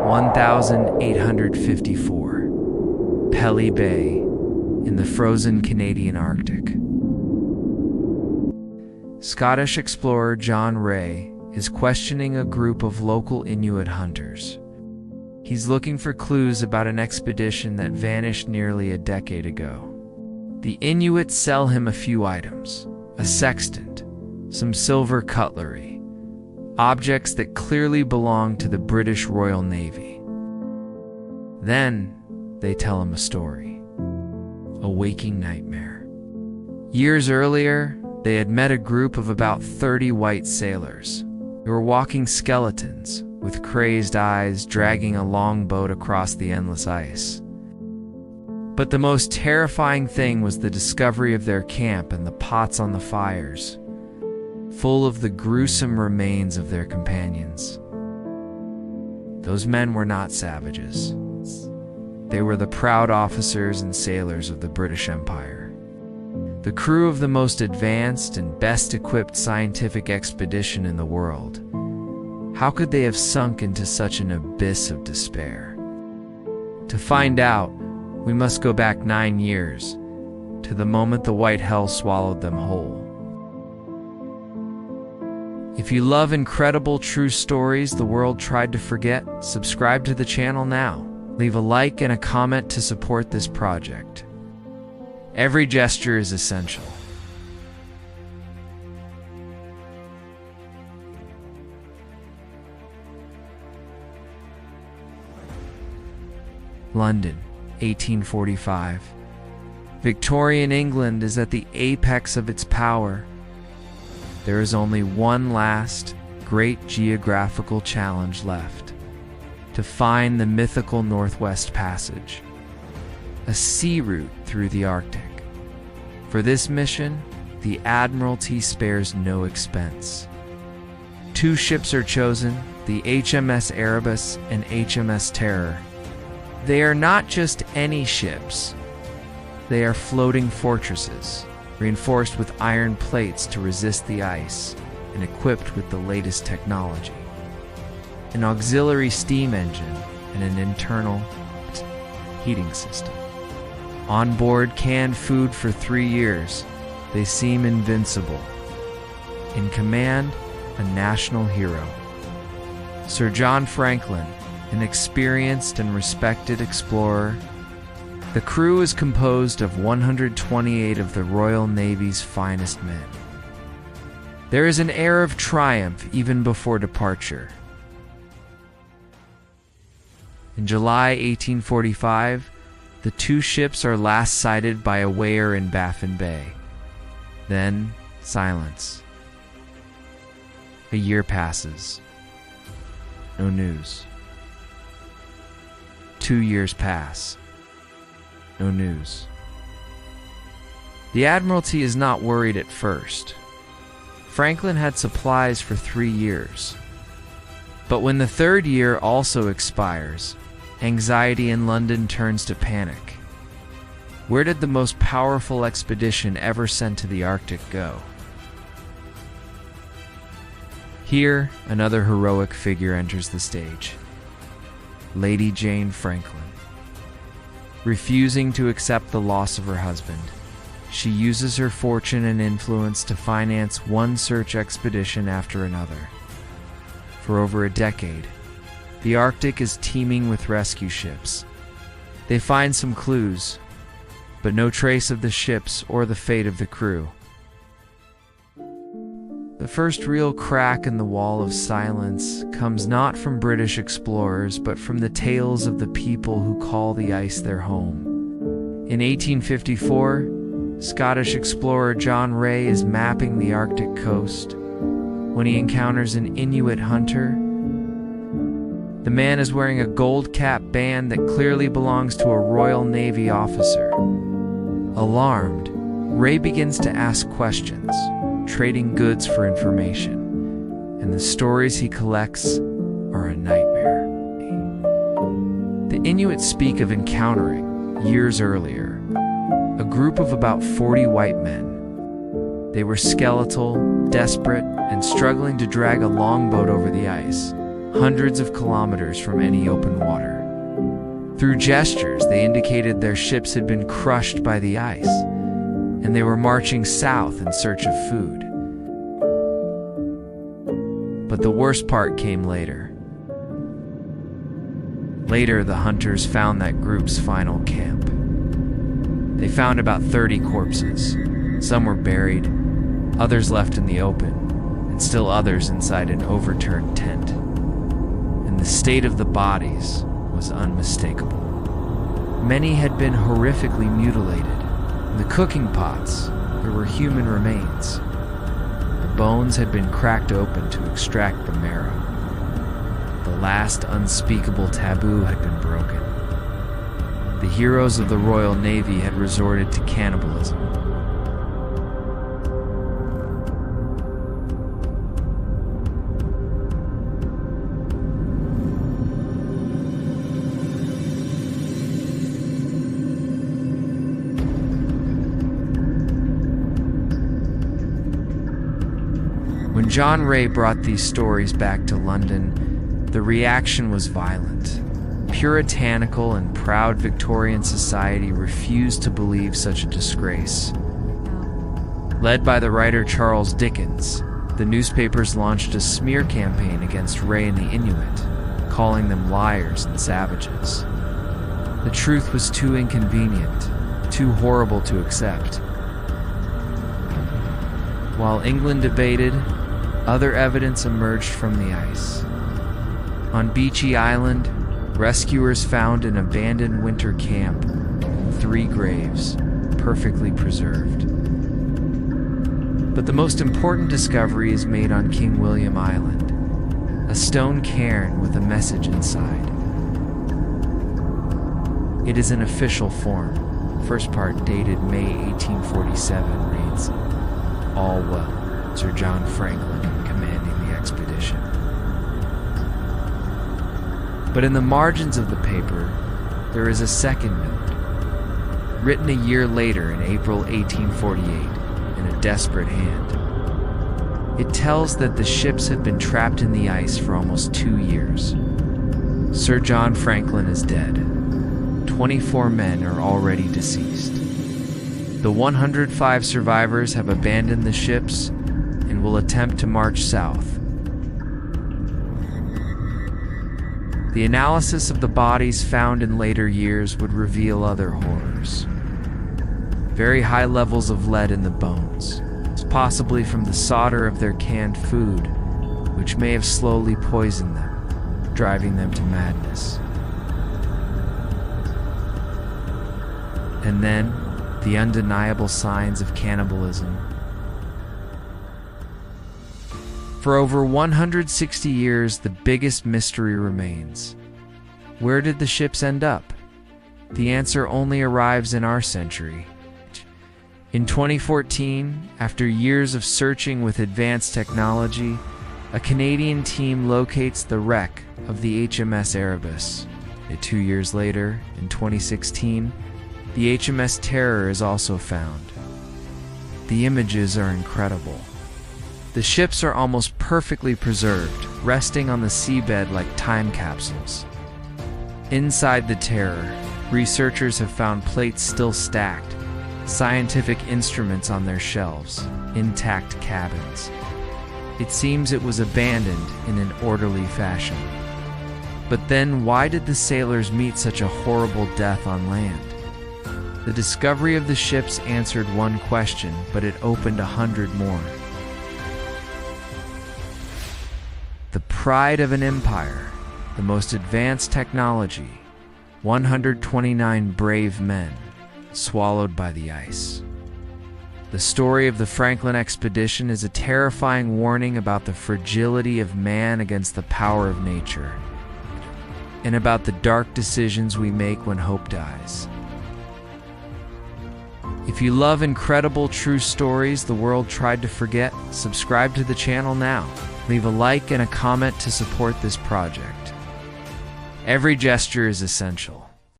1854, Pelly Bay, in the frozen Canadian Arctic. Scottish explorer John Ray is questioning a group of local Inuit hunters. He's looking for clues about an expedition that vanished nearly a decade ago. The Inuit sell him a few items: a sextant, some silver cutlery, objects that clearly belong to the British Royal Navy. Then they tell him a story, a waking nightmare. Years earlier, they had met a group of about 30 white sailors. They were walking skeletons, with crazed eyes, dragging a long boat across the endless ice. But the most terrifying thing was the discovery of their camp and the pots on the fires, full of the gruesome remains of their companions. Those men were not savages. They were the proud officers and sailors of the British Empire. The crew of the most advanced and best-equipped scientific expedition in the world. How could they have sunk into such an abyss of despair? To find out, we must go back 9 years, to the moment the white hell swallowed them whole. If you love incredible true stories the world tried to forget, subscribe to the channel now. Leave a like and a comment to support this project. Every gesture is essential. London, 1845. Victorian England is at the apex of its power. There is only one last, great geographical challenge left: to find the mythical Northwest Passage, a sea route through the Arctic. For this mission, the Admiralty spares no expense. 2 ships are chosen, the HMS Erebus and HMS Terror. They are not just any ships. They are floating fortresses, reinforced with iron plates to resist the ice, and equipped with the latest technology: an auxiliary steam engine and an internal heating system. On board canned food for 3 years, they seem invincible. In command, a national hero, Sir John Franklin, an experienced and respected explorer. The crew is composed of 128 of the Royal Navy's finest men. There is an air of triumph even before departure. In July 1845, the 2 ships are last sighted by a whaler in Baffin Bay. Then, silence. A year passes. No news. 2 years pass. No news. The Admiralty is not worried at first. Franklin had supplies for 3 years. But when the 3rd year also expires, anxiety in London turns to panic. Where did the most powerful expedition ever sent to the Arctic go? Here, another heroic figure enters the stage: Lady Jane Franklin. Refusing to accept the loss of her husband, she uses her fortune and influence to finance one search expedition after another. For over a decade, the Arctic is teeming with rescue ships. They find some clues, but no trace of the ships or the fate of the crew. The first real crack in the wall of silence comes not from British explorers, but from the tales of the people who call the ice their home. In 1854, Scottish explorer John Ray is mapping the Arctic coast when he encounters an Inuit hunter. The man is wearing a gold-capped band that clearly belongs to a Royal Navy officer. Alarmed, Ray begins to ask questions, trading goods for information, and the stories he collects are a nightmare. The Inuit speak of encountering, years earlier, a group of about 40 white men. They were skeletal, desperate, and struggling to drag a longboat over the ice, hundreds of kilometers from any open water. Through gestures, they indicated their ships had been crushed by the ice, and they were marching south in search of food. But the worst part came later. Later, the hunters found that group's final camp. They found about 30 corpses. Some were buried, others left in the open, and still others inside an overturned tent. And the state of the bodies was unmistakable. Many had been horrifically mutilated. In the cooking pots, there were human remains. The bones had been cracked open to extract the marrow. The last unspeakable taboo had been broken. The heroes of the Royal Navy had resorted to cannibalism. When John Ray brought these stories back to London, the reaction was violent. Puritanical and proud Victorian society refused to believe such a disgrace. Led by the writer Charles Dickens, the newspapers launched a smear campaign against Ray and the Inuit, calling them liars and savages. The truth was too inconvenient, too horrible to accept. While England debated, other evidence emerged from the ice. On Beechy Island, rescuers found an abandoned winter camp and 3 graves, perfectly preserved. But the most important discovery is made on King William Island, a stone cairn with a message inside. It is in official form. First part, dated May 1847, reads, "All well, Sir John Franklin, commanding the expedition." But in the margins of the paper, there is a second note, written a year later in April 1848, in a desperate hand. It tells that the ships have been trapped in the ice for almost 2 years. Sir John Franklin is dead. 24 men are already deceased. The 105 survivors have abandoned the ships and will attempt to march south. The analysis of the bodies found in later years would reveal other horrors. Very high levels of lead in the bones, possibly from the solder of their canned food, which may have slowly poisoned them, driving them to madness. And then, the undeniable signs of cannibalism. For over 160 years, the biggest mystery remains. Where did the ships end up? The answer only arrives in our century. In 2014, after years of searching with advanced technology, a Canadian team locates the wreck of the HMS Erebus. 2 years later, in 2016, the HMS Terror is also found. The images are incredible. The ships are almost perfectly preserved, resting on the seabed like time capsules. Inside the Terror, researchers have found plates still stacked, scientific instruments on their shelves, intact cabins. It seems it was abandoned in an orderly fashion. But then why did the sailors meet such a horrible death on land? The discovery of the ships answered one question, but it opened 100 more. The pride of an empire, the most advanced technology, 129 brave men, swallowed by the ice. The story of the Franklin expedition is a terrifying warning about the fragility of man against the power of nature, and about the dark decisions we make when hope dies. If you love incredible true stories the world tried to forget, subscribe to the channel now. Leave a like and a comment to support this project. Every gesture is essential.